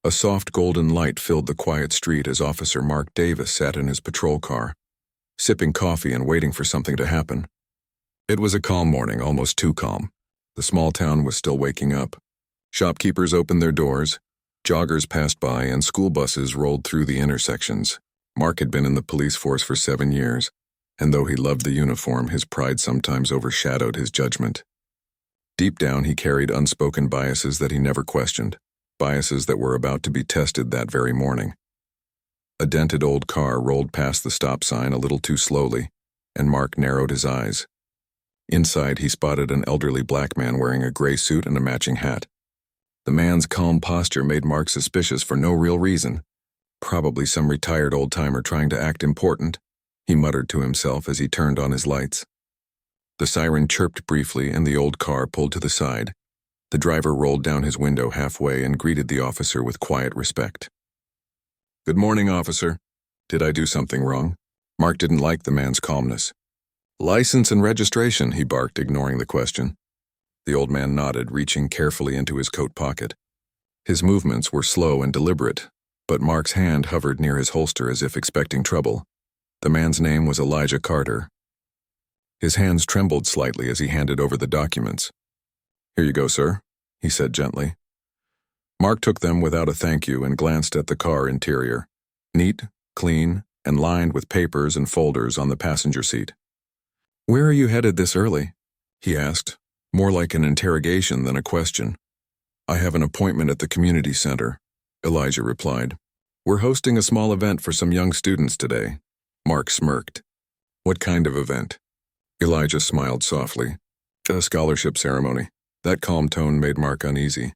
A soft golden light filled the quiet street as Officer Mark Davis sat in his patrol car, sipping coffee and waiting for something to happen. It was a calm morning, almost too calm. The small town was still waking up. Shopkeepers opened their doors, joggers passed by, and school buses rolled through the intersections. Mark had been in the police force for 7 years, and though he loved the uniform, his pride sometimes overshadowed his judgment. Deep down, he carried unspoken biases that he never questioned, biases that were about to be tested that very morning. A dented old car rolled past the stop sign a little too slowly, and Mark narrowed his eyes. Inside, he spotted an elderly black man wearing a gray suit and a matching hat. The man's calm posture made Mark suspicious for no real reason. Probably some retired old-timer trying to act important, he muttered to himself as he turned on his lights. The siren chirped briefly and the old car pulled to the side. The driver rolled down his window halfway and greeted the officer with quiet respect. "Good morning, officer. Did I do something wrong?" Mark didn't like the man's calmness. "License and registration," he barked, ignoring the question. The old man nodded, reaching carefully into his coat pocket. His movements were slow and deliberate, but Mark's hand hovered near his holster as if expecting trouble. The man's name was Elijah Carter. His hands trembled slightly as he handed over the documents. "Here you go, sir," he said gently. Mark took them without a thank you and glanced at the car interior. Neat, clean, and lined with papers and folders on the passenger seat. "Where are you headed this early?" he asked, more like an interrogation than a question. "I have an appointment at the community center," Elijah replied. "We're hosting a small event for some young students today." Mark smirked. "What kind of event?" Elijah smiled softly. "A scholarship ceremony." That calm tone made Mark uneasy.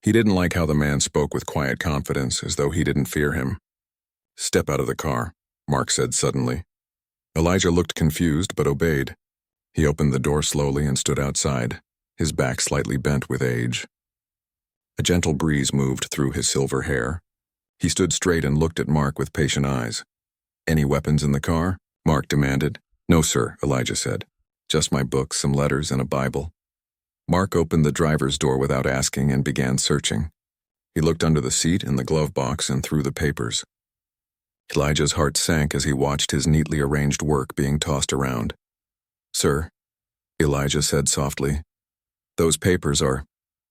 He didn't like how the man spoke with quiet confidence, as though he didn't fear him. "Step out of the car," Mark said suddenly. Elijah looked confused but obeyed. He opened the door slowly and stood outside, his back slightly bent with age. A gentle breeze moved through his silver hair. He stood straight and looked at Mark with patient eyes. "Any weapons in the car?" Mark demanded. "No, sir," Elijah said. "Just my books, some letters, and a Bible." Mark opened the driver's door without asking and began searching. He looked under the seat and the glove box and through the papers. Elijah's heart sank as he watched his neatly arranged work being tossed around. "Sir," Elijah said softly, "those papers are—"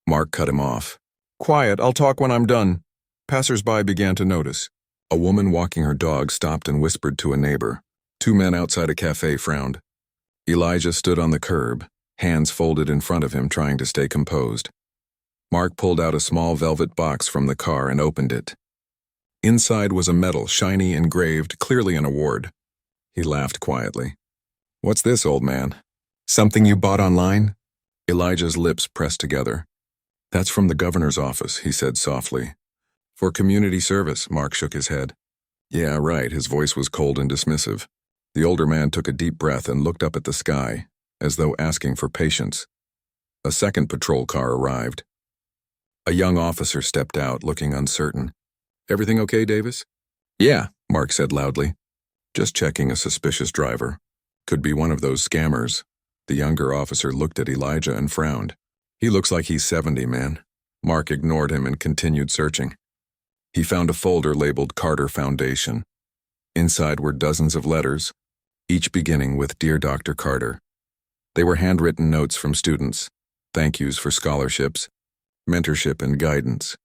Mark cut him off. "Quiet, I'll talk when I'm done." Passers-by began to notice. A woman walking her dog stopped and whispered to a neighbor. 2 men outside a cafe frowned. Elijah stood on the curb, hands folded in front of him, trying to stay composed. Mark pulled out a small velvet box from the car and opened it. Inside was a medal, shiny, engraved, clearly an award. He laughed quietly. "What's this, old man? Something you bought online?" Elijah's lips pressed together. "That's from the governor's office," he said softly. "For community service," Mark shook his head. "Yeah, right," his voice was cold and dismissive. The older man took a deep breath and looked up at the sky, as though asking for patience. A second patrol car arrived. A young officer stepped out, looking uncertain. "Everything okay, Davis?" "Yeah," Mark said loudly. "Just checking a suspicious driver. Could be one of those scammers." The younger officer looked at Elijah and frowned. "He looks like he's 70, man." Mark ignored him and continued searching. He found a folder labeled Carter Foundation. Inside were dozens of letters, each beginning with "Dear Dr. Carter." They were handwritten notes from students, thank yous for scholarships, mentorship, and guidance.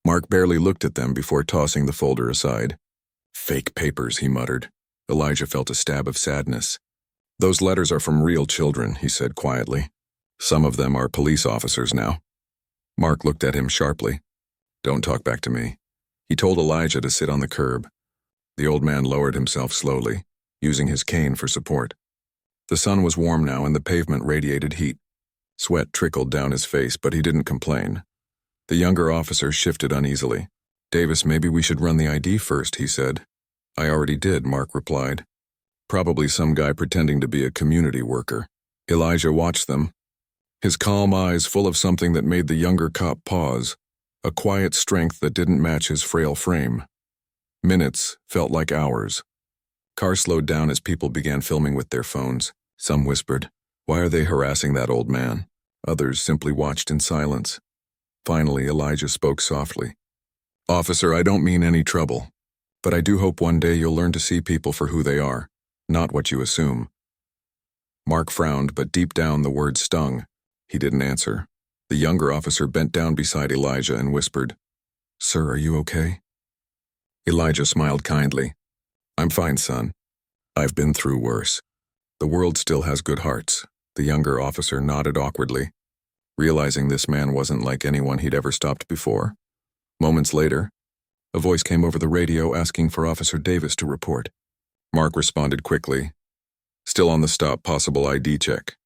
Mark barely looked at them before tossing the folder aside. "Fake papers," he muttered. Elijah felt a stab of sadness. "Those letters are from real children," he said quietly. "Some of them are police officers now." Mark looked at him sharply. "Don't talk back to me." He told Elijah to sit on the curb. The old man lowered himself slowly, using his cane for support. The sun was warm now and the pavement radiated heat. Sweat trickled down his face, but he didn't complain. The younger officer shifted uneasily. "Davis, maybe we should run the ID first," he said. "I already did," Mark replied. "Probably some guy pretending to be a community worker." Elijah watched them, his calm eyes full of something that made the younger cop pause, a quiet strength that didn't match his frail frame. Minutes felt like hours. Cars slowed down as people began filming with their phones. Some whispered, "Why are they harassing that old man?" Others simply watched in silence. Finally, Elijah spoke softly. Officer, I don't mean any trouble, but I do hope one day you'll learn to see people for who they are, not what you assume. Mark frowned, but deep down the words stung. He didn't answer. The younger officer bent down beside Elijah and whispered, "Sir, are you okay?" Elijah smiled kindly. "I'm fine, son. I've been through worse. The world still has good hearts." The younger officer nodded awkwardly, realizing this man wasn't like anyone he'd ever stopped before. Moments later, a voice came over the radio asking for Officer Davis to report. Mark responded quickly. "Still on the stop, possible ID check."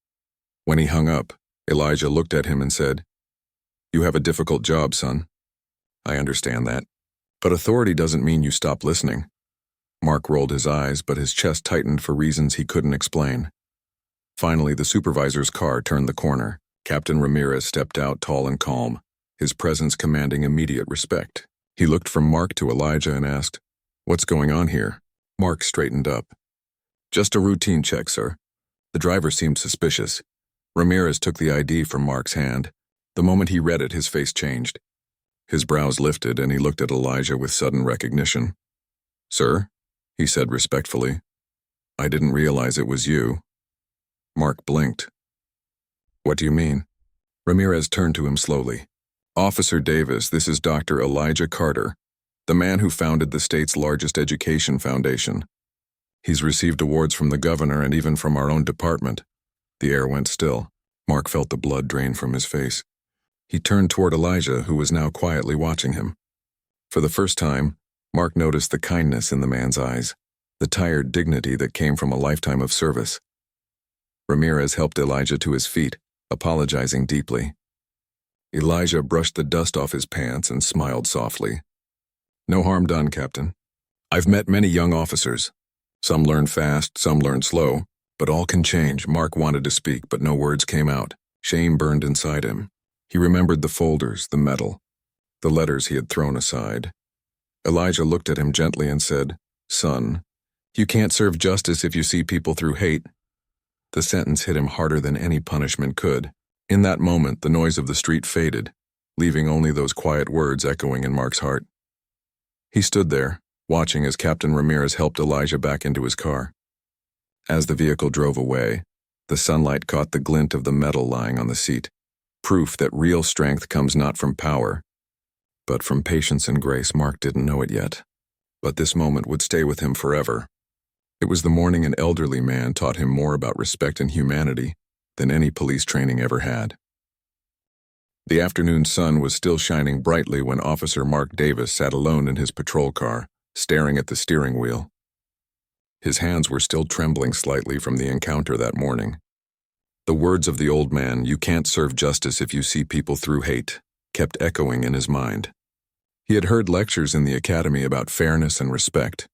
When he hung up, Elijah looked at him and said, "You have a difficult job, son. I understand that. But authority doesn't mean you stop listening." Mark rolled his eyes, but his chest tightened for reasons he couldn't explain. Finally, the supervisor's car turned the corner. Captain Ramirez stepped out tall and calm, his presence commanding immediate respect. He looked from Mark to Elijah and asked, "What's going on here?" Mark straightened up. "Just a routine check, sir." The driver seemed suspicious. Ramirez took the ID from Mark's hand. The moment he read it, his face changed. His brows lifted and he looked at Elijah with sudden recognition. "Sir?" he said respectfully. "I didn't realize it was you." Mark blinked. "What do you mean?" Ramirez turned to him slowly. "Officer Davis, this is Dr. Elijah Carter, the man who founded the state's largest education foundation. He's received awards from the governor and even from our own department." The air went still. Mark felt the blood drain from his face. He turned toward Elijah, who was now quietly watching him. For the first time, Mark noticed the kindness in the man's eyes, the tired dignity that came from a lifetime of service. Ramirez helped Elijah to his feet, apologizing deeply. Elijah brushed the dust off his pants and smiled softly. "No harm done, Captain. I've met many young officers. Some learn fast, some learn slow, but all can change." Mark wanted to speak, but no words came out. Shame burned inside him. He remembered the folders, the medal, the letters he had thrown aside. Elijah looked at him gently and said, "Son, you can't serve justice if you see people through hate." The sentence hit him harder than any punishment could. In that moment, the noise of the street faded, leaving only those quiet words echoing in Mark's heart. He stood there, watching as Captain Ramirez helped Elijah back into his car. As the vehicle drove away, the sunlight caught the glint of the medal lying on the seat, proof that real strength comes not from power, but from patience and grace. Mark didn't know it yet, but this moment would stay with him forever. It was the morning an elderly man taught him more about respect and humanity than any police training ever had. The afternoon sun was still shining brightly when Officer Mark Davis sat alone in his patrol car, staring at the steering wheel. His hands were still trembling slightly from the encounter that morning. The words of the old man, "You can't serve justice if you see people through hate," kept echoing in his mind. He had heard lectures in the academy about fairness and respect,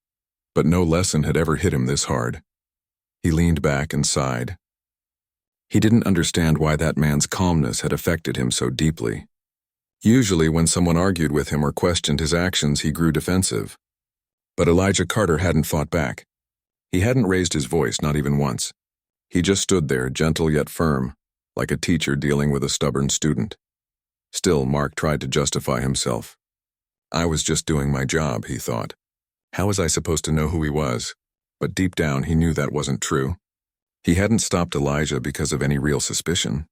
but no lesson had ever hit him this hard. He leaned back and sighed. He didn't understand why that man's calmness had affected him so deeply. Usually when someone argued with him or questioned his actions, he grew defensive. But Elijah Carter hadn't fought back. He hadn't raised his voice, not even once. He just stood there, gentle yet firm, like a teacher dealing with a stubborn student. Still, Mark tried to justify himself. "I was just doing my job," he thought. How was I supposed to know who he was? But deep down, he knew that wasn't true. He hadn't stopped Elijah because of any real suspicion.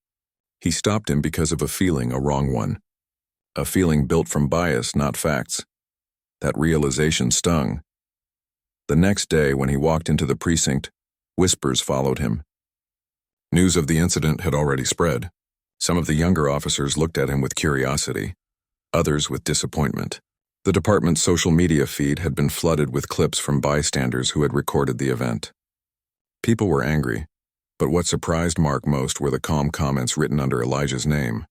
He stopped him because of a feeling, a wrong one. A feeling built from bias, not facts. That realization stung. The next day, when he walked into the precinct, whispers followed him. News of the incident had already spread. Some of the younger officers looked at him with curiosity, others with disappointment. The department's social media feed had been flooded with clips from bystanders who had recorded the event. People were angry, but what surprised Mark most were the calm comments written under Elijah's name.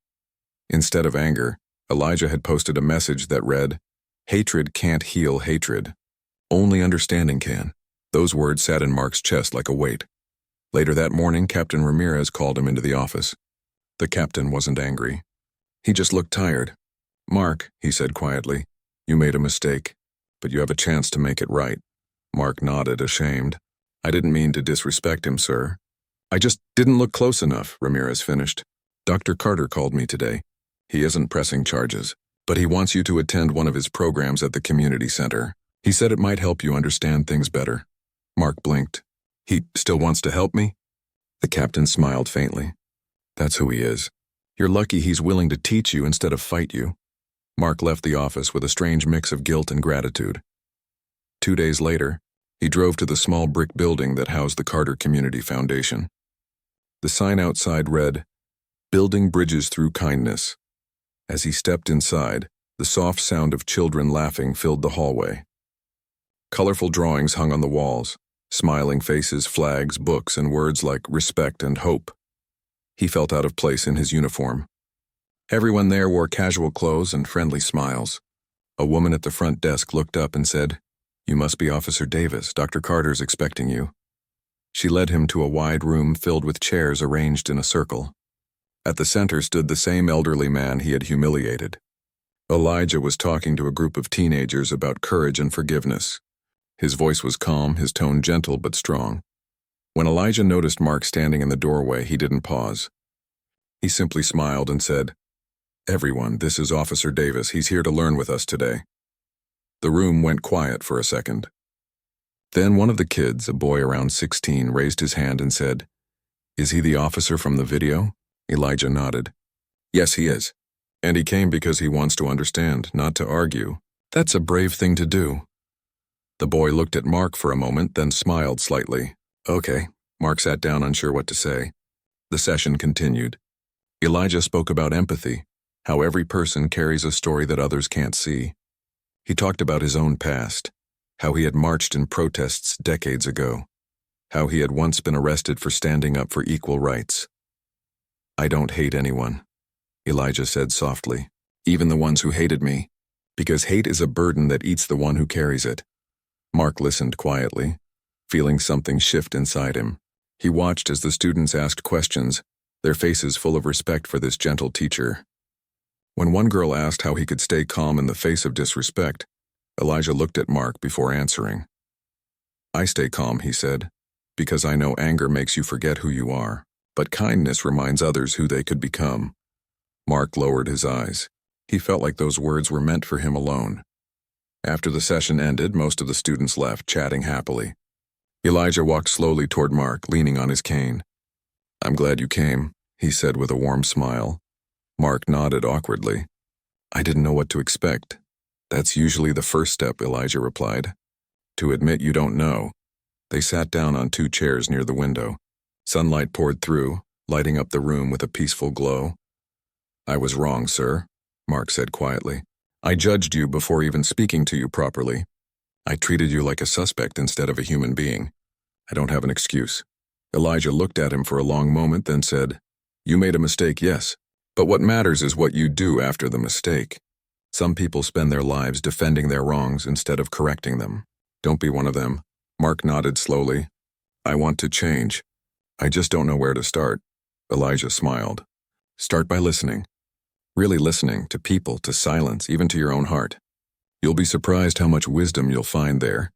Instead of anger, Elijah had posted a message that read, "Hatred can't heal hatred. Only understanding can." Those words sat in Mark's chest like a weight. Later that morning, Captain Ramirez called him into the office. The captain wasn't angry. He just looked tired. "Mark," he said quietly, "you made a mistake, but you have a chance to make it right." Mark nodded, ashamed. "I didn't mean to disrespect him, sir. I just didn't look close enough," Ramirez finished. "Dr. Carter called me today. He isn't pressing charges. but he wants you to attend one of his programs at the community center. He said it might help you understand things better. Mark blinked. He still wants to help me? The captain smiled faintly. That's who he is. You're lucky he's willing to teach you instead of fight you. Mark left the office with a strange mix of guilt and gratitude. 2 days later, he drove to the small brick building that housed the Carter Community Foundation. The sign outside read, "Building Bridges Through Kindness." As he stepped inside, the soft sound of children laughing filled the hallway. Colorful drawings hung on the walls, smiling faces, flags, books, and words like respect and hope. He felt out of place in his uniform. Everyone there wore casual clothes and friendly smiles. A woman at the front desk looked up and said, "You must be Officer Davis. Dr. Carter's expecting you." She led him to a wide room filled with chairs arranged in a circle. At the center stood the same elderly man he had humiliated. Elijah was talking to a group of teenagers about courage and forgiveness. His voice was calm, his tone gentle but strong. When Elijah noticed Mark standing in the doorway, he didn't pause. He simply smiled and said, "Everyone, this is Officer Davis. He's here to learn with us today." The room went quiet for a second. Then one of the kids, a boy around 16, raised his hand and said, "Is he the officer from the video?" Elijah nodded. "Yes, he is. And he came because he wants to understand, not to argue. That's a brave thing to do." The boy looked at Mark for a moment, then smiled slightly. "Okay." Mark sat down, unsure what to say. The session continued. Elijah spoke about empathy, how every person carries a story that others can't see. He talked about his own past, how he had marched in protests decades ago, how he had once been arrested for standing up for equal rights. "I don't hate anyone," Elijah said softly, "even the ones who hated me, because hate is a burden that eats the one who carries it." Mark listened quietly, feeling something shift inside him. He watched as the students asked questions, their faces full of respect for this gentle teacher. When one girl asked how he could stay calm in the face of disrespect, Elijah looked at Mark before answering. "I stay calm," he said, "because I know anger makes you forget who you are, but kindness reminds others who they could become." Mark lowered his eyes. He felt like those words were meant for him alone. After the session ended, most of the students left, chatting happily. Elijah walked slowly toward Mark, leaning on his cane. "I'm glad you came," he said with a warm smile. Mark nodded awkwardly. "I didn't know what to expect." "That's usually the first step," Elijah replied. "To admit you don't know." They sat down on 2 chairs near the window. Sunlight poured through, lighting up the room with a peaceful glow. "I was wrong, sir," Mark said quietly. "I judged you before even speaking to you properly. I treated you like a suspect instead of a human being. I don't have an excuse." Elijah looked at him for a long moment, then said, "You made a mistake, yes. But what matters is what you do after the mistake. Some people spend their lives defending their wrongs instead of correcting them. Don't be one of them." Mark nodded slowly. "I want to change. I just don't know where to start." Elijah smiled. "Start by listening. Really listening to people, to silence, even to your own heart. You'll be surprised how much wisdom you'll find there."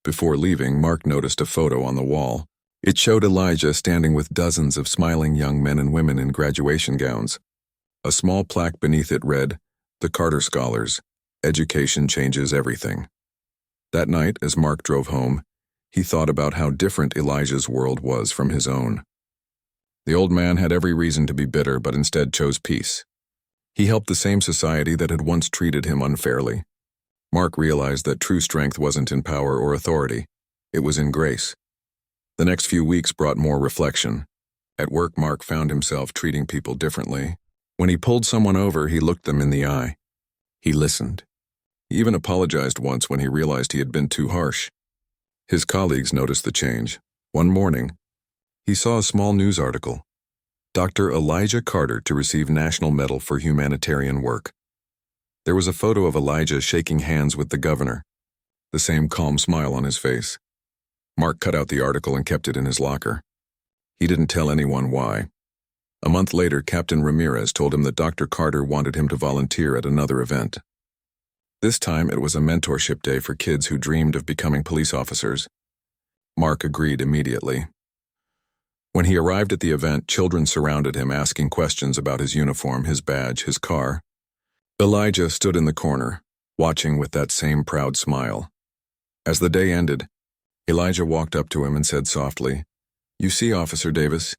Before leaving, Mark noticed a photo on the wall. It showed Elijah standing with dozens of smiling young men and women in graduation gowns. A small plaque beneath it read, "The Carter Scholars. Education changes everything." That night, as Mark drove home, he thought about how different Elijah's world was from his own. The old man had every reason to be bitter, but instead chose peace. He helped the same society that had once treated him unfairly. Mark realized that true strength wasn't in power or authority. It was in grace. The next few weeks brought more reflection. At work, Mark found himself treating people differently. When he pulled someone over, he looked them in the eye. He listened. He even apologized once when he realized he had been too harsh. His colleagues noticed the change. One morning, he saw a small news article. Dr. Elijah Carter to receive National Medal for Humanitarian Work. There was a photo of Elijah shaking hands with the governor, the same calm smile on his face. Mark cut out the article and kept it in his locker. He didn't tell anyone why. A month later, Captain Ramirez told him that Dr. Carter wanted him to volunteer at another event. This time, it was a mentorship day for kids who dreamed of becoming police officers. Mark agreed immediately. When he arrived at the event, children surrounded him asking questions about his uniform, his badge, his car. Elijah stood in the corner, watching with that same proud smile. As the day ended, Elijah walked up to him and said softly, "You see, Officer Davis,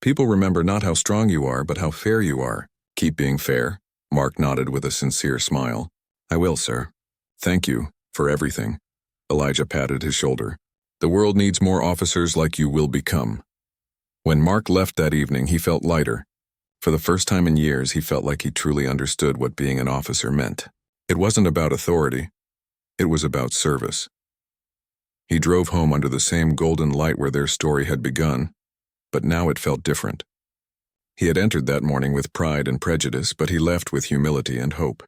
people remember not how strong you are, but how fair you are. Keep being fair." Mark nodded with a sincere smile. "I will, sir. Thank you for everything." Elijah patted his shoulder. "The world needs more officers like you will become." When Mark left that evening, he felt lighter. For the first time in years, he felt like he truly understood what being an officer meant. It wasn't about authority. It was about service. He drove home under the same golden light where their story had begun, but now it felt different. He had entered that morning with pride and prejudice, but he left with humility and hope.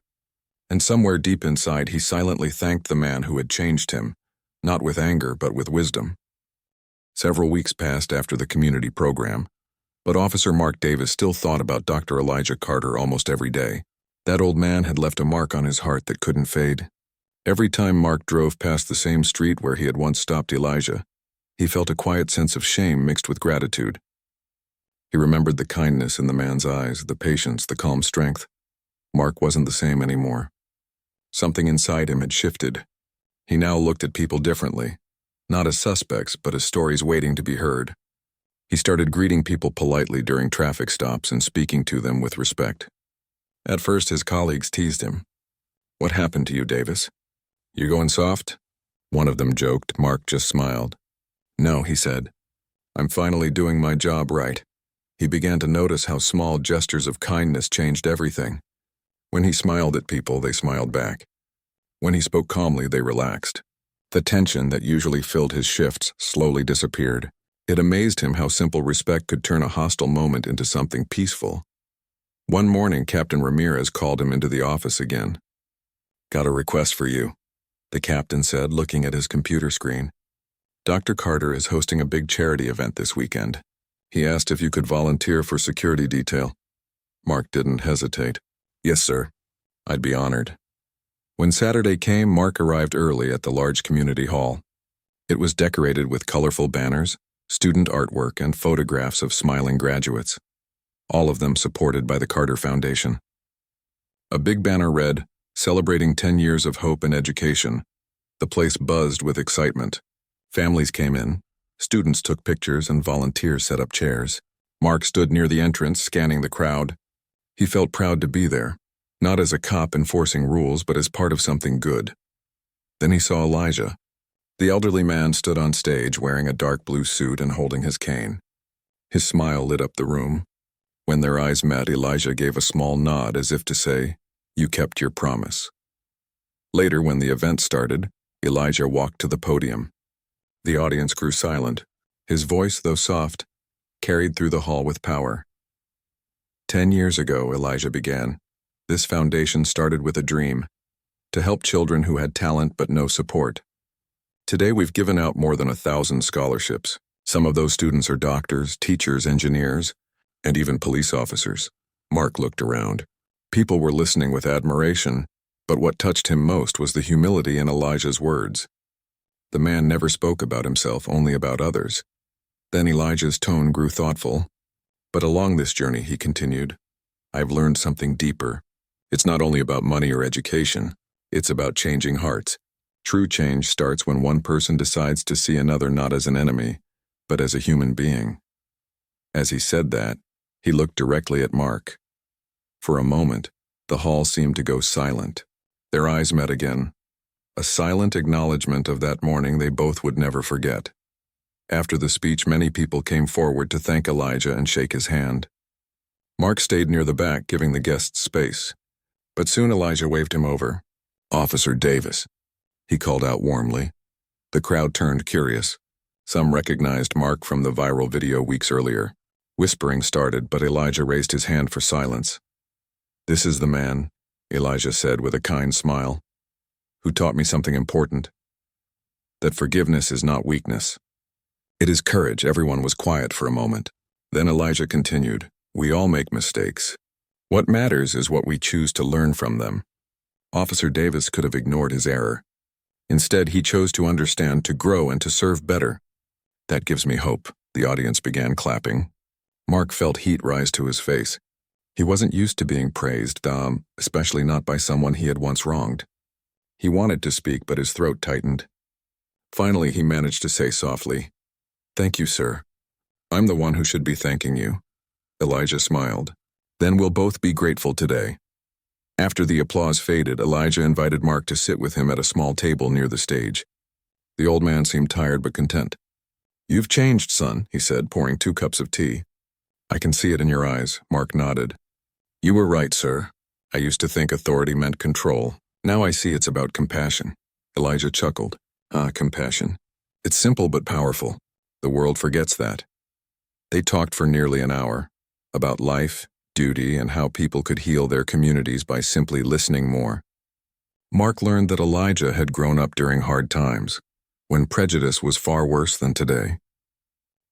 And somewhere deep inside, he silently thanked the man who had changed him, not with anger, but with wisdom. Several weeks passed after the community program, but Officer Mark Davis still thought about Dr. Elijah Carter almost every day. That old man had left a mark on his heart that couldn't fade. Every time Mark drove past the same street where he had once stopped Elijah, he felt a quiet sense of shame mixed with gratitude. He remembered the kindness in the man's eyes, the patience, the calm strength. Mark wasn't the same anymore. Something inside him had shifted. He now looked at people differently, not as suspects, but as stories waiting to be heard. He started greeting people politely during traffic stops and speaking to them with respect. At first, his colleagues teased him. "What happened to you, Davis? You going soft?" One of them joked. Mark just smiled. "No," he said. "I'm finally doing my job right." He began to notice how small gestures of kindness changed everything. When he smiled at people, they smiled back. When he spoke calmly, they relaxed. The tension that usually filled his shifts slowly disappeared. It amazed him how simple respect could turn a hostile moment into something peaceful. One morning, Captain Ramirez called him into the office again. "Got a request for you," the captain said, looking at his computer screen. "Dr. Carter is hosting a big charity event this weekend. He asked if you could volunteer for security detail." Mark didn't hesitate. "Yes, sir. I'd be honored." When Saturday came, Mark arrived early at the large community hall. It was decorated with colorful banners, student artwork, and photographs of smiling graduates, all of them supported by the Carter Foundation. A big banner read, "Celebrating 10 years of hope and education." The place buzzed with excitement. Families came in, students took pictures, and volunteers set up chairs. Mark stood near the entrance, scanning the crowd. He felt proud to be there, not as a cop enforcing rules, but as part of something good. Then he saw Elijah. The elderly man stood on stage wearing a dark blue suit and holding his cane. His smile lit up the room. When their eyes met, Elijah gave a small nod as if to say, "You kept your promise." Later, when the event started, Elijah walked to the podium. The audience grew silent. His voice, though soft, carried through the hall with power. 10 years ago, Elijah began, this foundation started with a dream, to help children who had talent but no support. Today we've given out more than 1,000 scholarships. Some of those students are doctors, teachers, engineers, and even police officers. Mark looked around. People were listening with admiration, but what touched him most was the humility in Elijah's words. The man never spoke about himself, only about others. Then Elijah's tone grew thoughtful. "But along this journey," he continued, "I've learned something deeper. It's not only about money or education. It's about changing hearts. True change starts when one person decides to see another not as an enemy, but as a human being." As he said that, he looked directly at Mark. For a moment, the hall seemed to go silent. Their eyes met again. A silent acknowledgement of that morning they both would never forget. After the speech, many people came forward to thank Elijah and shake his hand. Mark stayed near the back, giving the guests space. But soon Elijah waved him over. "Officer Davis," he called out warmly. The crowd turned curious. Some recognized Mark from the viral video weeks earlier. Whispering started, but Elijah raised his hand for silence. "This is the man," Elijah said with a kind smile, "who taught me something important. That forgiveness is not weakness. It is courage." Everyone was quiet for a moment. Then Elijah continued, "We all make mistakes. What matters is what we choose to learn from them." Officer Davis could have ignored his error. Instead, he chose to understand, to grow, and to serve better. "That gives me hope." The audience began clapping. Mark felt heat rise to his face. He wasn't used to being praised, especially not by someone he had once wronged. He wanted to speak, but his throat tightened. Finally, he managed to say softly, "Thank you, sir. I'm the one who should be thanking you." Elijah smiled. "Then we'll both be grateful today." After the applause faded, Elijah invited Mark to sit with him at a small table near the stage. The old man seemed tired but content. "You've changed, son," he said, pouring 2 cups of tea. "I can see it in your eyes," Mark nodded. "You were right, sir. I used to think authority meant control. Now I see it's about compassion." Elijah chuckled. Compassion. It's simple but powerful. The world forgets that." They talked for nearly an hour, about life, duty, and how people could heal their communities by simply listening more. Mark learned that Elijah had grown up during hard times, when prejudice was far worse than today.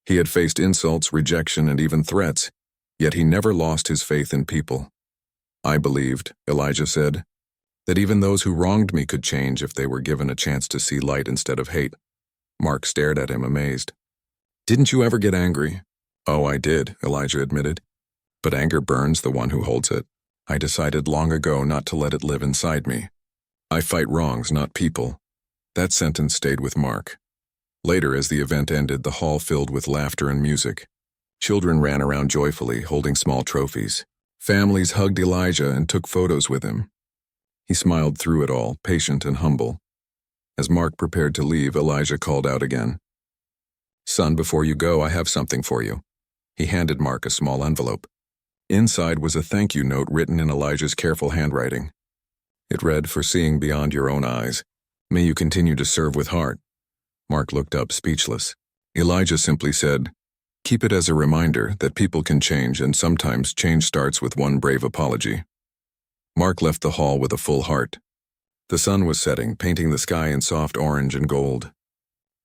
He had faced insults, rejection, and even threats, yet he never lost his faith in people. "I believed," Elijah said, "that even those who wronged me could change if they were given a chance to see light instead of hate." Mark stared at him, amazed. "Didn't you ever get angry?" "Oh, I did," Elijah admitted. "But anger burns the one who holds it. I decided long ago not to let it live inside me. I fight wrongs, not people." That sentence stayed with Mark. Later, as the event ended, the hall filled with laughter and music. Children ran around joyfully, holding small trophies. Families hugged Elijah and took photos with him. He smiled through it all, patient and humble. As Mark prepared to leave, Elijah called out again. "Son, before you go, I have something for you." He handed Mark a small envelope. Inside was a thank you note written in Elijah's careful handwriting. It read, "For seeing beyond your own eyes. May you continue to serve with heart." Mark looked up, speechless. Elijah simply said, "Keep it as a reminder that people can change, and sometimes change starts with one brave apology." Mark left the hall with a full heart. The sun was setting, painting the sky in soft orange and gold.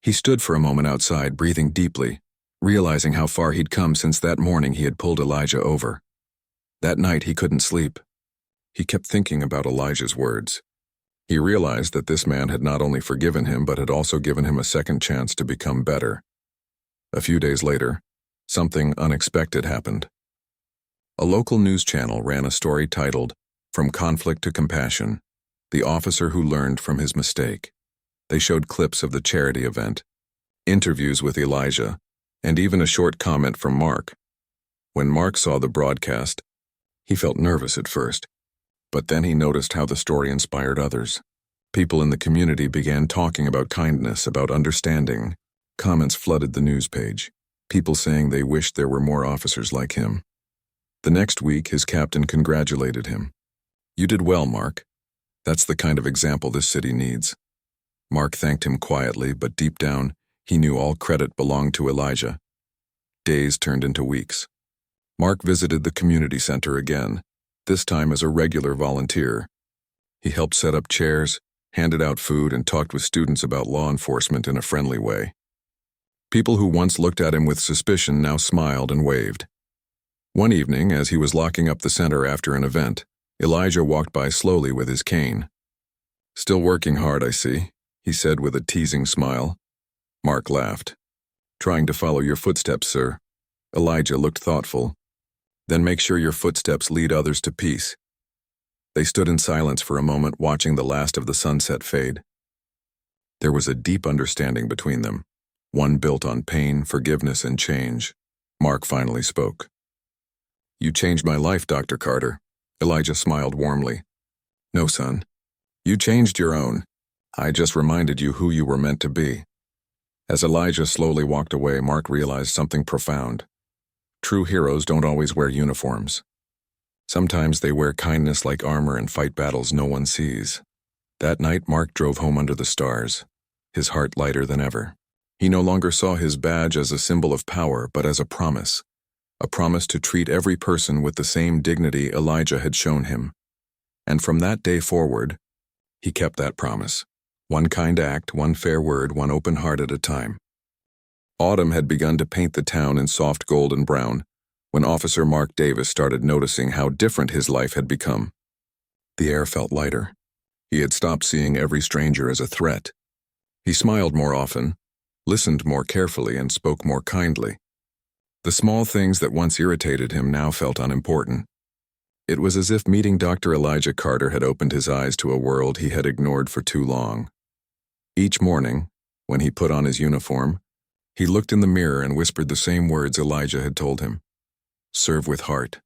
He stood for a moment outside, breathing deeply, realizing how far he'd come since that morning he had pulled Elijah over. That night he couldn't sleep. He kept thinking about Elijah's words. He realized that this man had not only forgiven him, but had also given him a second chance to become better. A few days later, something unexpected happened. A local news channel ran a story titled, "From Conflict to Compassion: The Officer Who Learned from His Mistake." They showed clips of the charity event, interviews with Elijah, and even a short comment from Mark. When Mark saw the broadcast, he felt nervous at first, but then he noticed how the story inspired others. People in the community began talking about kindness, about understanding. Comments flooded the news page, people saying they wished there were more officers like him. The next week, his captain congratulated him. "You did well, Mark. That's the kind of example this city needs." Mark thanked him quietly, but deep down, he knew all credit belonged to Elijah. Days turned into weeks. Mark visited the community center again, this time as a regular volunteer. He helped set up chairs, handed out food, and talked with students about law enforcement in a friendly way. People who once looked at him with suspicion now smiled and waved. One evening, as he was locking up the center after an event, Elijah walked by slowly with his cane. "Still working hard, I see," he said with a teasing smile. Mark laughed. "Trying to follow your footsteps, sir." Elijah looked thoughtful. "Then make sure your footsteps lead others to peace." They stood in silence for a moment, watching the last of the sunset fade. There was a deep understanding between them, one built on pain, forgiveness, and change. Mark finally spoke. "You changed my life, Dr. Carter." Elijah smiled warmly. "No, son. You changed your own. I just reminded you who you were meant to be." As Elijah slowly walked away, Mark realized something profound. True heroes don't always wear uniforms. Sometimes they wear kindness like armor and fight battles no one sees. That night, Mark drove home under the stars, his heart lighter than ever. He no longer saw his badge as a symbol of power, but as a promise to treat every person with the same dignity Elijah had shown him. And from that day forward, he kept that promise. One kind act, one fair word, one open heart at a time. Autumn had begun to paint the town in soft gold and brown, when Officer Mark Davis started noticing how different his life had become. The air felt lighter. He had stopped seeing every stranger as a threat. He smiled more often, listened more carefully, and spoke more kindly. The small things that once irritated him now felt unimportant. It was as if meeting Dr. Elijah Carter had opened his eyes to a world he had ignored for too long. Each morning, when he put on his uniform, he looked in the mirror and whispered the same words Elijah had told him. Serve with heart.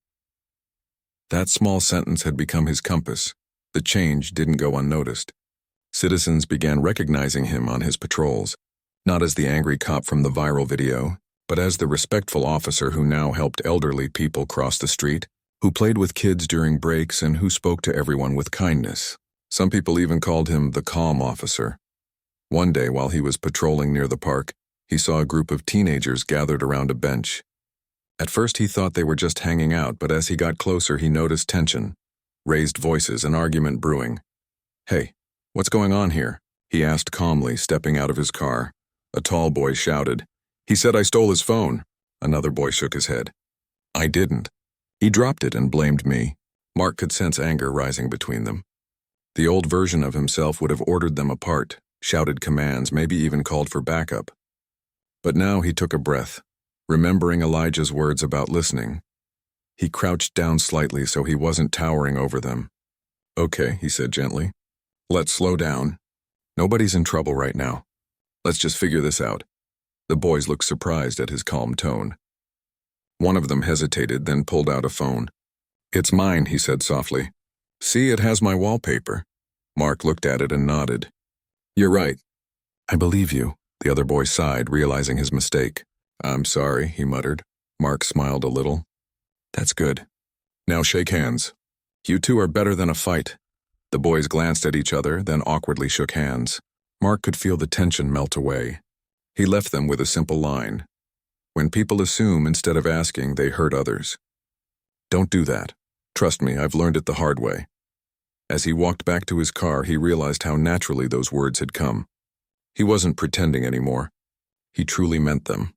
That small sentence had become his compass. The change didn't go unnoticed. Citizens began recognizing him on his patrols, not as the angry cop from the viral video, but as the respectful officer who now helped elderly people cross the street, who played with kids during breaks, and who spoke to everyone with kindness. Some people even called him the calm officer. One day, while he was patrolling near the park, he saw a group of teenagers gathered around a bench. At first he thought they were just hanging out, but as he got closer he noticed tension, raised voices, an argument brewing. "Hey, what's going on here?" he asked calmly, stepping out of his car. A tall boy shouted, "He said I stole his phone." Another boy shook his head. "I didn't. He dropped it and blamed me." Mark could sense anger rising between them. The old version of himself would have ordered them apart, shouted commands, maybe even called for backup. But now he took a breath, remembering Elijah's words about listening. He crouched down slightly so he wasn't towering over them. "Okay," he said gently. "Let's slow down. Nobody's in trouble right now. Let's just figure this out." The boys looked surprised at his calm tone. One of them hesitated, then pulled out a phone. "It's mine," he said softly. "See, it has my wallpaper." Mark looked at it and nodded. "You're right. I believe you," the other boy sighed, realizing his mistake. "I'm sorry," he muttered. Mark smiled a little. "That's good. Now shake hands. You two are better than a fight." The boys glanced at each other, then awkwardly shook hands. Mark could feel the tension melt away. He left them with a simple line. When people assume instead of asking, they hurt others. Don't do that. Trust me, I've learned it the hard way. As he walked back to his car, he realized how naturally those words had come. He wasn't pretending anymore. He truly meant them.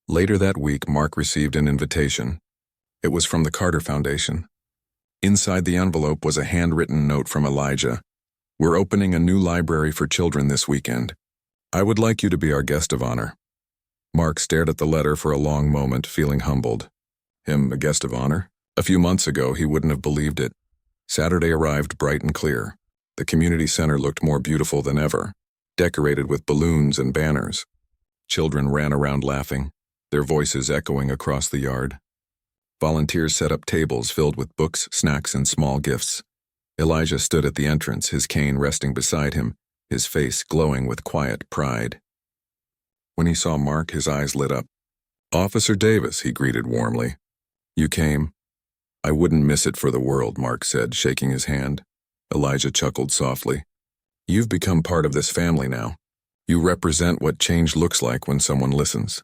Later that week, Mark received an invitation. It was from the Carter Foundation. Inside the envelope was a handwritten note from Elijah. "We're opening a new library for children this weekend. I would like you to be our guest of honor." Mark stared at the letter for a long moment, feeling humbled. Him a guest of honor? A few months ago, he wouldn't have believed it. Saturday arrived bright and clear. The community center looked more beautiful than ever, decorated with balloons and banners. Children ran around laughing, their voices echoing across the yard. Volunteers set up tables filled with books, snacks, and small gifts. Elijah stood at the entrance, his cane resting beside him, his face glowing with quiet pride. When he saw Mark, his eyes lit up. "Officer Davis," he greeted warmly. "You came?" "I wouldn't miss it for the world," Mark said, shaking his hand. Elijah chuckled softly. "You've become part of this family now. You represent what change looks like when someone listens."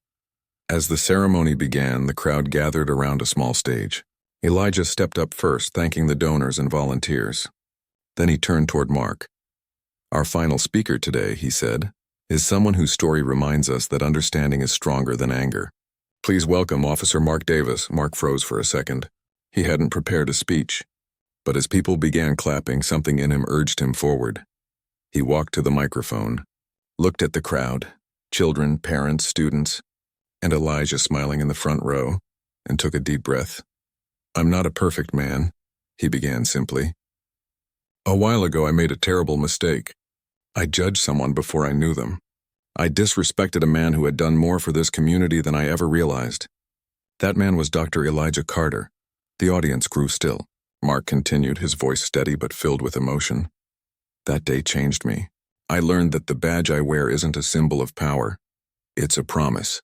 As the ceremony began, the crowd gathered around a small stage. Elijah stepped up first, thanking the donors and volunteers. Then he turned toward Mark. "Our final speaker today," he said, "is someone whose story reminds us that understanding is stronger than anger. Please welcome Officer Mark Davis." Mark froze for a second. He hadn't prepared a speech. But as people began clapping, something in him urged him forward. He walked to the microphone, looked at the crowd, children, parents, students, and Elijah smiling in the front row, and took a deep breath. "I'm not a perfect man," he began simply. "A while ago I made a terrible mistake. I judged someone before I knew them. I disrespected a man who had done more for this community than I ever realized. That man was Dr. Elijah Carter." The audience grew still. Mark continued, his voice steady but filled with emotion. "That day changed me. I learned that the badge I wear isn't a symbol of power. It's a promise.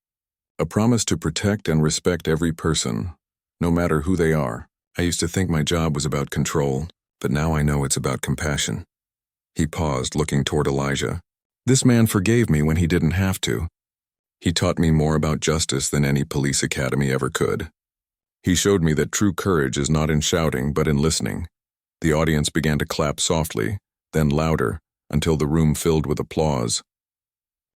A promise to protect and respect every person, no matter who they are. I used to think my job was about control, but now I know it's about compassion." He paused, looking toward Elijah. "This man forgave me when he didn't have to. He taught me more about justice than any police academy ever could. He showed me that true courage is not in shouting, but in listening." The audience began to clap softly, then louder, until the room filled with applause.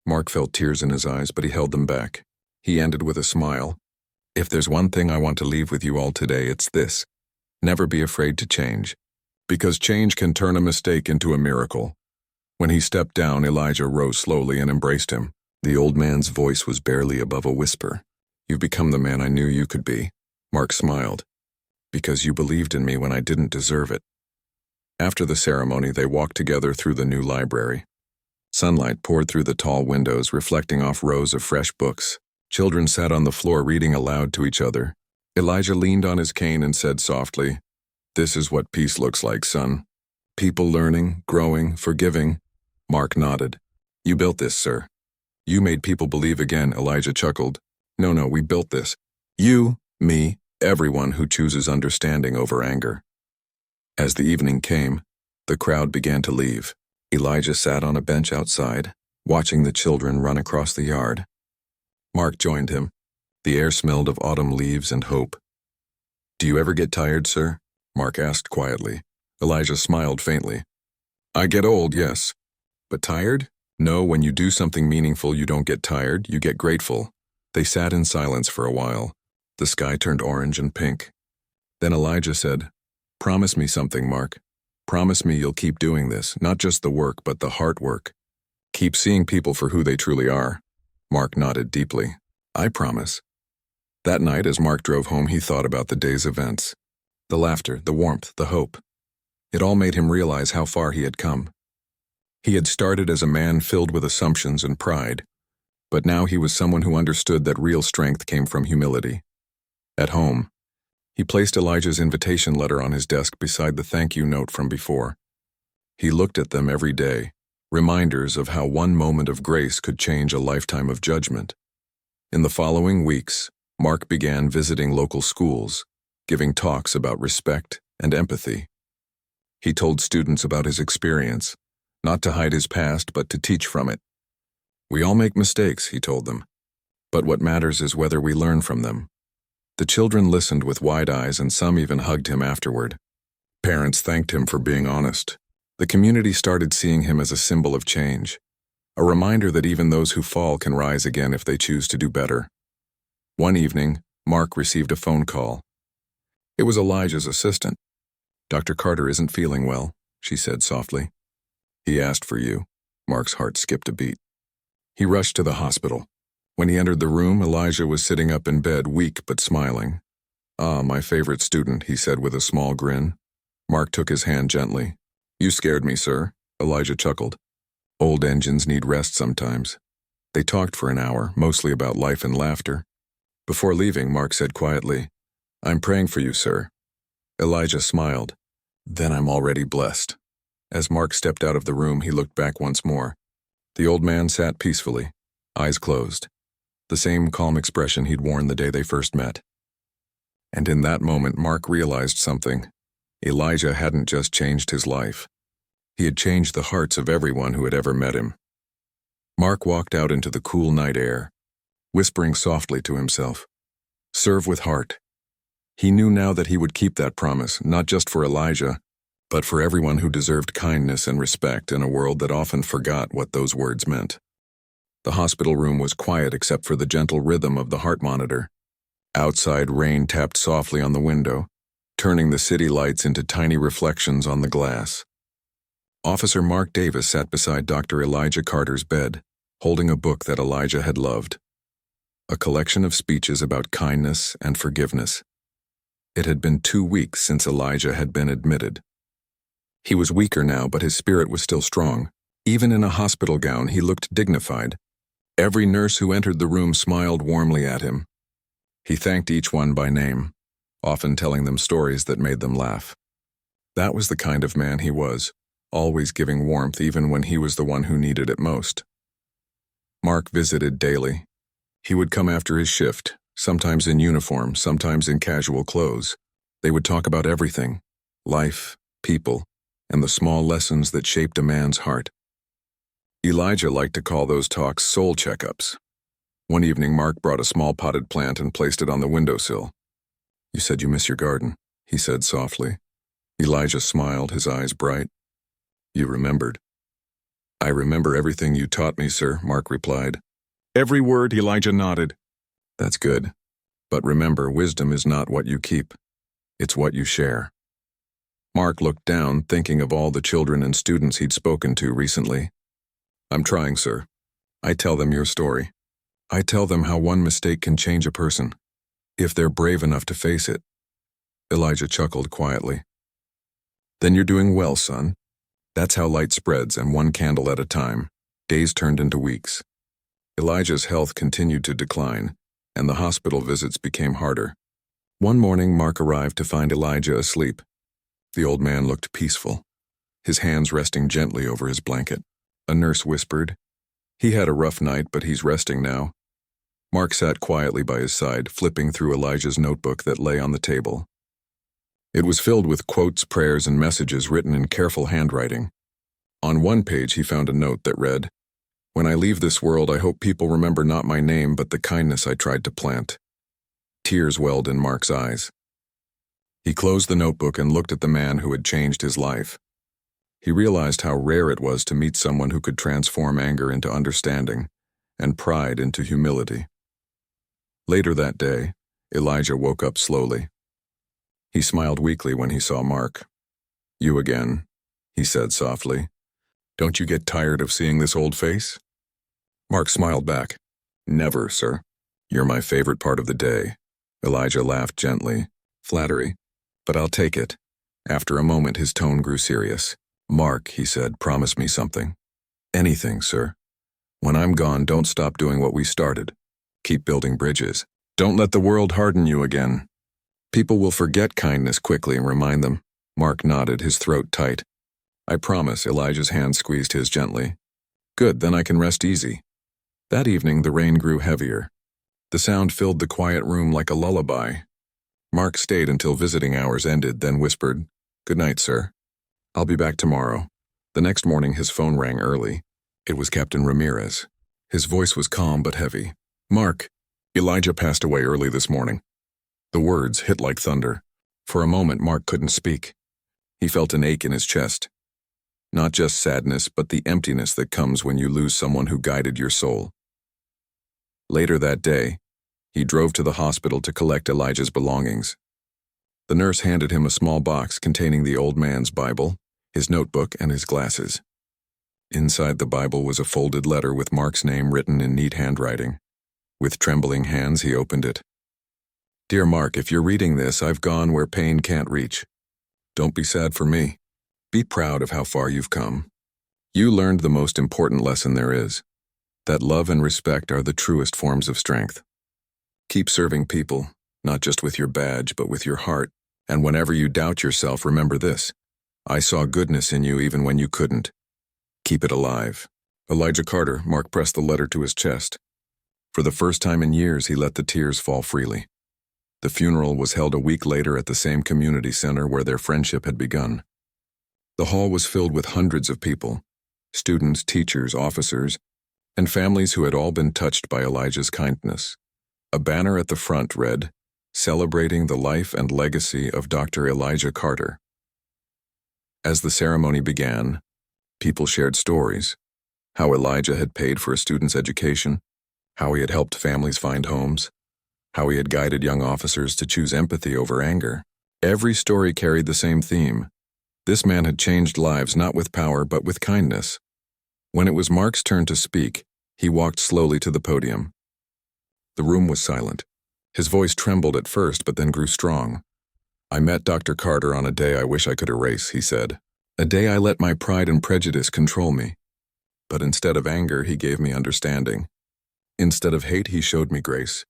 Mark felt tears in his eyes, but he held them back. He ended with a smile. "If there's one thing I want to leave with you all today, it's this. Never be afraid to change. Because change can turn a mistake into a miracle." When he stepped down, Elijah rose slowly and embraced him. The old man's voice was barely above a whisper. "You've become the man I knew you could be." Mark smiled. Because you believed in me when I didn't deserve it." After the ceremony, they walked together through the new library. Sunlight poured through the tall windows, reflecting off rows of fresh books. Children sat on the floor reading aloud to each other. Elijah leaned on his cane and said softly, "This is what peace looks like, son. People learning, growing, forgiving." Mark nodded. "You built this, sir." "You made people believe again," Elijah chuckled. No, we built this. You, me, everyone who chooses understanding over anger." As the evening came, the crowd began to leave. Elijah sat on a bench outside, watching the children run across the yard. Mark joined him. The air smelled of autumn leaves and hope. "Do you ever get tired, sir?" Mark asked quietly. Elijah smiled faintly. "I get old, yes. But tired? No, when you do something meaningful, you don't get tired, you get grateful." They sat in silence for a while. The sky turned orange and pink. Then Elijah said, "Promise me something, Mark. Promise me you'll keep doing this, not just the work, but the heart work. Keep seeing people for who they truly are." Mark nodded deeply. "I promise." That night, as Mark drove home, he thought about the day's events. The laughter, the warmth, the hope. It all made him realize how far he had come. He had started as a man filled with assumptions and pride, but now he was someone who understood that real strength came from humility. At home, he placed Elijah's invitation letter on his desk beside the thank you note from before. He looked at them every day, reminders of how one moment of grace could change a lifetime of judgment. In the following weeks, Mark began visiting local schools, giving talks about respect and empathy. He told students about his experience, not to hide his past, but to teach from it. "We all make mistakes," he told them, "but what matters is whether we learn from them." The children listened with wide eyes, and some even hugged him afterward. Parents thanked him for being honest. The community started seeing him as a symbol of change, a reminder that even those who fall can rise again if they choose to do better. One evening, Mark received a phone call. It was Elijah's assistant. "Dr. Carter isn't feeling well," she said softly. "He asked for you." Mark's heart skipped a beat. He rushed to the hospital. When he entered the room, Elijah was sitting up in bed, weak but smiling. "Ah, my favorite student," he said with a small grin. Mark took his hand gently. "You scared me, sir," Elijah chuckled. "Old engines need rest sometimes." They talked for an hour, mostly about life and laughter. Before leaving, Mark said quietly, "I'm praying for you, sir." Elijah smiled. "Then I'm already blessed." As Mark stepped out of the room, he looked back once more. The old man sat peacefully, eyes closed, the same calm expression he'd worn the day they first met. And in that moment, Mark realized something. Elijah hadn't just changed his life. He had changed the hearts of everyone who had ever met him. Mark walked out into the cool night air, whispering softly to himself, "Serve with heart." He knew now that he would keep that promise, not just for Elijah, but for everyone who deserved kindness and respect in a world that often forgot what those words meant. The hospital room was quiet except for the gentle rhythm of the heart monitor. Outside, rain tapped softly on the window, turning the city lights into tiny reflections on the glass. Officer Mark Davis sat beside Dr. Elijah Carter's bed, holding a book that Elijah had loved. A collection of speeches about kindness and forgiveness. It had been 2 weeks since Elijah had been admitted. He was weaker now, but his spirit was still strong. Even in a hospital gown, he looked dignified. Every nurse who entered the room smiled warmly at him. He thanked each one by name, often telling them stories that made them laugh. That was the kind of man he was, always giving warmth even when he was the one who needed it most. Mark visited daily. He would come after his shift, sometimes in uniform, sometimes in casual clothes. They would talk about everything, life, people, and the small lessons that shaped a man's heart. Elijah liked to call those talks soul checkups. One evening, Mark brought a small potted plant and placed it on the windowsill. "You said you miss your garden," he said softly. Elijah smiled, his eyes bright. "You remembered." "I remember everything you taught me, sir," Mark replied. "Every word," Elijah nodded. "That's good. But remember, wisdom is not what you keep. It's what you share." Mark looked down, thinking of all the children and students he'd spoken to recently. "I'm trying, sir. I tell them your story. I tell them how one mistake can change a person, if they're brave enough to face it. Elijah chuckled quietly. Then you're doing well, son. That's how light spreads, and one candle at a time. Days turned into weeks. Elijah's health continued to decline, and the hospital visits became harder. One morning, Mark arrived to find Elijah asleep. The old man looked peaceful, his hands resting gently over his blanket. A nurse whispered, "He had a rough night, but he's resting now." Mark sat quietly by his side, flipping through Elijah's notebook that lay on the table. It was filled with quotes, prayers, and messages written in careful handwriting. On one page, he found a note that read, "When I leave this world, I hope people remember not my name, but the kindness I tried to plant." Tears welled in Mark's eyes. He closed the notebook and looked at the man who had changed his life. He realized how rare it was to meet someone who could transform anger into understanding and pride into humility. Later that day, Elijah woke up slowly. He smiled weakly when he saw Mark. "You again," he said softly. "Don't you get tired of seeing this old face?" Mark smiled back. "Never, sir. You're my favorite part of the day." Elijah laughed gently. "Flattery, but I'll take it." After a moment, his tone grew serious. "Mark," he said, "promise me something." "Anything, sir. When I'm gone, don't stop doing what we started. Keep building bridges. Don't let the world harden you again. People will forget kindness quickly and remind them." Mark nodded, his throat tight. "I promise." Elijah's hand squeezed his gently. "Good, then I can rest easy." That evening, the rain grew heavier. The sound filled the quiet room like a lullaby. Mark stayed until visiting hours ended, then whispered, "Good night, sir. I'll be back tomorrow." The next morning, his phone rang early. It was Captain Ramirez. His voice was calm but heavy. "Mark, Elijah passed away early this morning." The words hit like thunder. For a moment, Mark couldn't speak. He felt an ache in his chest. Not just sadness, but the emptiness that comes when you lose someone who guided your soul. Later that day, he drove to the hospital to collect Elijah's belongings. The nurse handed him a small box containing the old man's Bible, his notebook, and his glasses. Inside the Bible was a folded letter with Mark's name written in neat handwriting. With trembling hands, he opened it. "Dear Mark, if you're reading this, I've gone where pain can't reach. Don't be sad for me. Be proud of how far you've come. You learned the most important lesson there is, that love and respect are the truest forms of strength. Keep serving people, not just with your badge, but with your heart, and whenever you doubt yourself, remember this. I saw goodness in you even when you couldn't. Keep it alive." Elijah Carter. Mark pressed the letter to his chest. For the first time in years, he let the tears fall freely. The funeral was held a week later at the same community center where their friendship had begun. The hall was filled with hundreds of people, students, teachers, officers, and families who had all been touched by Elijah's kindness. A banner at the front read, "Celebrating the life and legacy of Dr. Elijah Carter." As the ceremony began, people shared stories, how Elijah had paid for a student's education, how he had helped families find homes, how he had guided young officers to choose empathy over anger. Every story carried the same theme. This man had changed lives not with power but with kindness. When it was Mark's turn to speak, he walked slowly to the podium. The room was silent. His voice trembled at first but then grew strong. "I met Dr. Carter on a day I wish I could erase," he said. "A day I let my pride and prejudice control me. But instead of anger, he gave me understanding. Instead of hate, he showed me grace.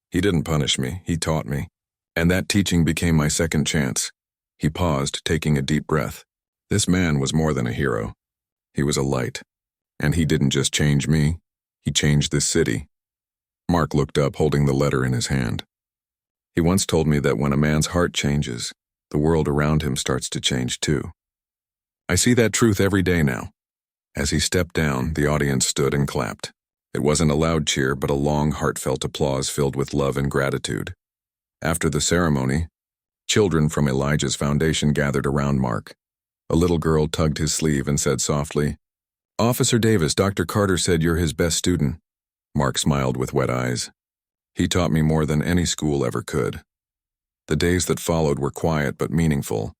He didn't punish me, he taught me. And that teaching became my second chance." He paused, taking a deep breath. This man was more than a hero. He was a light. And he didn't just change me, he changed this city. Mark looked up, holding the letter in his hand. "He once told me that when a man's heart changes, the world around him starts to change too. I see that truth every day now." As he stepped down, the audience stood and clapped. It wasn't a loud cheer, but a long, heartfelt applause filled with love and gratitude. After the ceremony, children from Elijah's foundation gathered around Mark. A little girl tugged his sleeve and said softly, "Officer Davis, Dr. Carter said you're his best student." Mark smiled with wet eyes. "He taught me more than any school ever could." The days that followed were quiet but meaningful.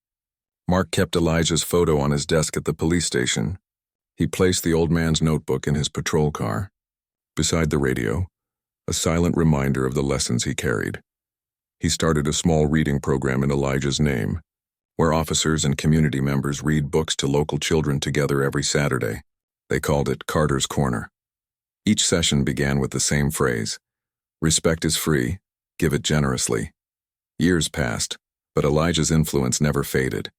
Mark kept Elijah's photo on his desk at the police station. He placed the old man's notebook in his patrol car. Beside the radio, a silent reminder of the lessons he carried. He started a small reading program in Elijah's name, where officers and community members read books to local children together every Saturday. They called it Carter's Corner. Each session began with the same phrase: "Respect is free, give it generously." Years passed, but Elijah's influence never faded.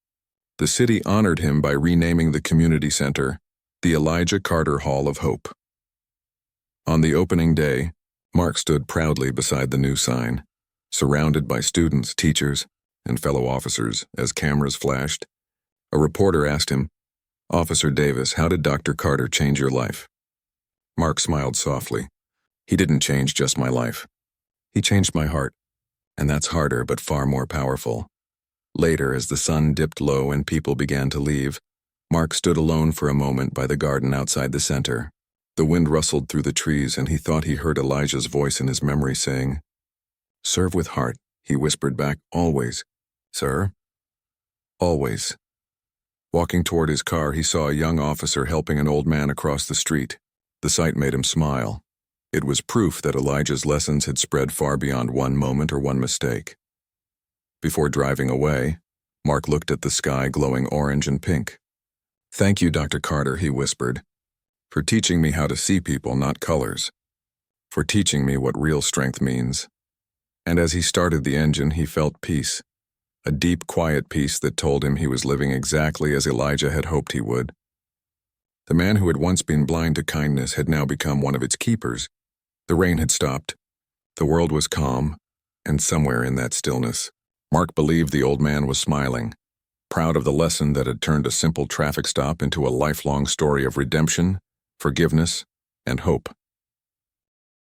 The city honored him by renaming the community center the Elijah Carter Hall of Hope. On the opening day, Mark stood proudly beside the new sign, surrounded by students, teachers, and fellow officers as cameras flashed. A reporter asked him, "Officer Davis, how did Dr. Carter change your life?" Mark smiled softly. "He didn't change just my life. He changed my heart, and that's harder but far more powerful." Later, as the sun dipped low and people began to leave, Mark stood alone for a moment by the garden outside the center. The wind rustled through the trees, and he thought he heard Elijah's voice in his memory saying, "Serve with heart," he whispered back, "always." "Sir?" "Always." Walking toward his car, he saw a young officer helping an old man across the street. The sight made him smile. It was proof that Elijah's lessons had spread far beyond one moment or one mistake. Before driving away, Mark looked at the sky glowing orange and pink. "Thank you, Dr. Carter," he whispered, "for teaching me how to see people, not colors. For teaching me what real strength means." And as he started the engine, he felt peace. A deep, quiet peace that told him he was living exactly as Elijah had hoped he would. The man who had once been blind to kindness had now become one of its keepers. The rain had stopped. The world was calm, and somewhere in that stillness, Mark believed the old man was smiling, proud of the lesson that had turned a simple traffic stop into a lifelong story of redemption, forgiveness, and hope.